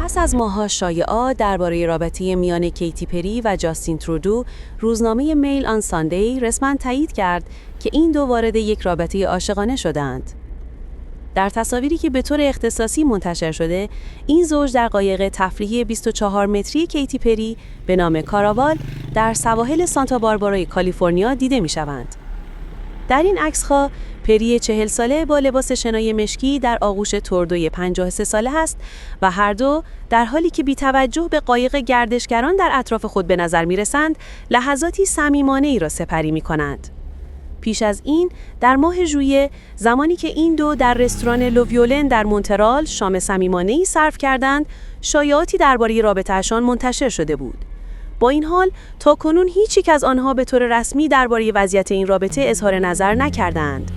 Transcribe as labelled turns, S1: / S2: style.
S1: پس از ماه‌ها شایعات درباره رابطه میان کیتی پری و جاستین ترودو، روزنامه میل آن ساندی رسما تایید کرد که این دو وارد یک رابطه عاشقانه شدند. در تصاویری که به طور اختصاصی منتشر شده، این زوج در قایق تفریحی 24 متری کیتی پری به نام کاراوال در سواحل سانتا باربارای کالیفرنیا دیده می‌شوند. در این عکس‌ها پری 40 ساله با لباس شنای مشکی در آغوش توردوی 53 ساله است و هر دو در حالی که بی توجه به قایق گردشگران در اطراف خود به نظر می‌رسند، لحظاتی صمیمانه‌ای را سپری می‌کنند. پیش از این در ماه ژوئیه، زمانی که این دو در رستوران لوویولن در مونترال شام صمیمانه‌ای سرو کردند، شایعاتی درباره رابطه‌شان منتشر شده بود. با این حال تاکنون هیچ یک از آنها به طور رسمی درباره وضعیت این رابطه اظهار نظر نکردند.